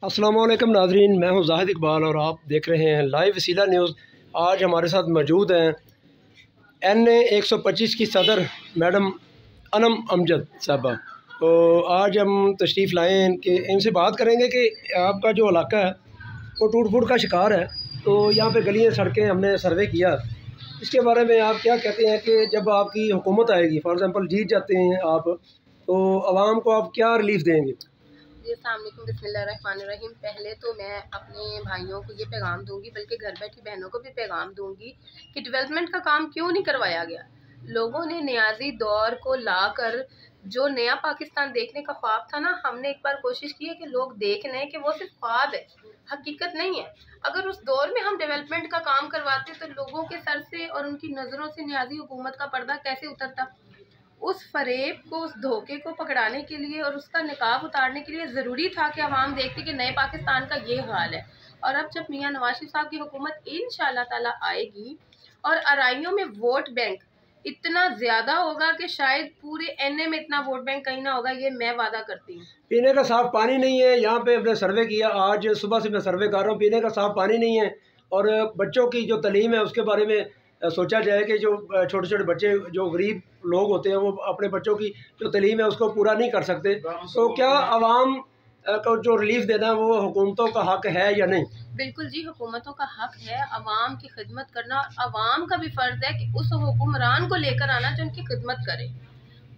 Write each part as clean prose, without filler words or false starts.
अस्सलाम वालेकुम नाज़रीन, मैं हूं ज़ाहिद इकबाल और आप देख रहे हैं लाइव वसीला न्यूज़। आज हमारे साथ मौजूद हैं NA 125 की सदर मैडम अनम अमजद साहबा। तो आज हम तशरीफ़ लाए हैं कि इनसे बात करेंगे कि आपका जो इलाका है वो टूट फूट का शिकार है। तो यहाँ पे गलियाँ सड़कें हमने सर्वे किया, इसके बारे में आप क्या कहते हैं कि जब आपकी हुकूमत आएगी, फॉर एग्ज़ाम्पल जीत जाते हैं आप, तो आवाम को आप क्या रिलीफ देंगे? जी अस्सलाम वालेकुम, बिस्मिल्लाहिर्रहमानिर्रहीम। पहले तो मैं अपने भाइयों को ये पैगाम दूंगी, बल्कि घर बैठी बहनों को भी पैगाम दूंगी कि डेवलपमेंट का काम क्यों नहीं करवाया गया। लोगों ने नियाजी दौर को लाकर जो नया पाकिस्तान देखने का ख्वाब था ना, हमने एक बार कोशिश की है कि लोग देख लें कि वो सिर्फ ख्वाब है, हकीकत नहीं है। अगर उस दौर में हम डेवलपमेंट का काम करवाते तो लोगों के सर से और उनकी नज़रों से नियाजी हुकूमत का पर्दा कैसे उतरता। उस फरेब को, उस धोखे को पकड़ाने के लिए और उसका निकाब उतारने के लिए ज़रूरी था कि अवाम देखती कि नए पाकिस्तान का ये हाल है। और अब जब मियां नवाज शरीफ साहब की हुकूमत इंशाल्लाह ताला आएगी और अराइयों में वोट बैंक इतना ज़्यादा होगा कि शायद पूरे NA में इतना वोट बैंक कहीं ना होगा, ये मैं वादा करती हूँ। पीने का साफ़ पानी नहीं है, यहाँ पे हमने सर्वे किया, आज सुबह से मैं सर्वे कर रहा हूँ, पीने का साफ़ पानी नहीं है। और बच्चों की जो तालीम है उसके बारे में सोचा जाए कि जो छोटे छोटे बच्चे जो गरीब लोग होते हैं वो अपने बच्चों की जो तालीम है उसको पूरा नहीं कर सकते। तो क्या आवाम को जो रिलीफ देना है वो हुकूमतों का हक़ है या नहीं? बिल्कुल जी, हुकूमतों का हक है अवाम की खिदमत करना, और अवाम का भी फ़र्ज़ है कि उस हुक्मरान को लेकर आना जो उनकी खिदमत करे,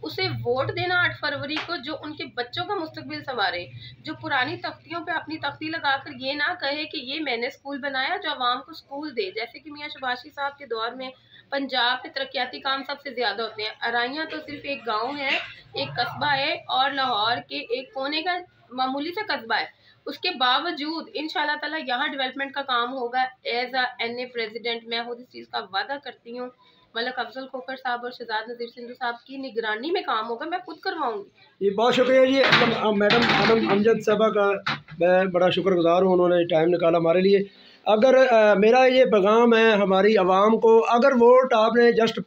उसे वोट देना 8 फरवरी को, जो उनके बच्चों का मुस्तकबिल संवारे, जो पुरानी तख्तियों पे अपनी तख्ती लगाकर ये ना कहे कि ये मैंने स्कूल बनाया, जो आवाम को स्कूल दे। जैसे कि मियां शहबाज शरीफ साहब के दौर में पंजाब में तरक्याती काम सबसे ज़्यादा होते हैं। अराइयाँ तो सिर्फ एक गाँव है, एक कस्बा है, और लाहौर के एक कोने का मामूली सा कस्बा है। उसके बावजूद इंशाल्लाह ताला यहाँ डेवलपमेंट का काम होगा। एज अ NA प्रेसिडेंट मैं खुद इस चीज़ का वादा करती हूँ। मलक अफजल खोखर साहब और शहजाद नज़ीर सिंधु साहब की निगरानी में काम होगा, मैं खुद करवाऊंगी। जी बहुत शुक्रिया जी मैडम अनम अमजद साहबा का, मैं बड़ा शुक्रगुजार हूँ, उन्होंने टाइम निकाला हमारे लिए। अगर मेरा ये पैगाम है हमारी आवाम को, अगर वोट आपने जस्ट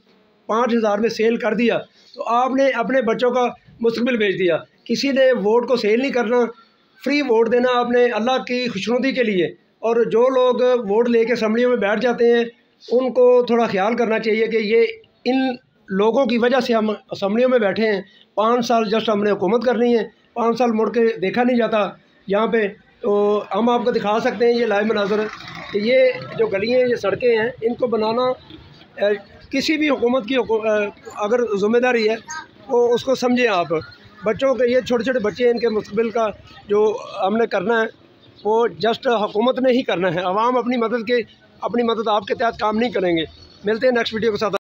5,000 में सेल कर दिया तो आपने अपने बच्चों का मुस्तकबिल बेच दिया। किसी ने वोट को सेल नहीं करना, फ्री वोट देना आपने अल्लाह की खुशनुदी के लिए। और जो लोग वोट लेके असम्बलियों में बैठ जाते हैं उनको थोड़ा ख्याल करना चाहिए कि ये इन लोगों की वजह से हम असम्बलियों में बैठे हैं। 5 साल जस्ट हमने हुकूमत करनी है, 5 साल मुड़ के देखा नहीं जाता यहाँ पे। तो हम आपको दिखा सकते हैं ये लाइव मनाज़र कि ये जो गलियाँ, ये सड़कें हैं, इनको बनाना किसी भी हुकूमत की अगर ज़िम्मेदारी है वो उसको समझें आप। बच्चों के, ये छोटे छोटे बच्चे हैं, इनके मुस्तकबिल का जो हमने करना है वो जस्ट हुकूमत ने ही करना है। आवाम अपनी मदद आपके तहत काम नहीं करेंगे। मिलते हैं नेक्स्ट वीडियो के साथ।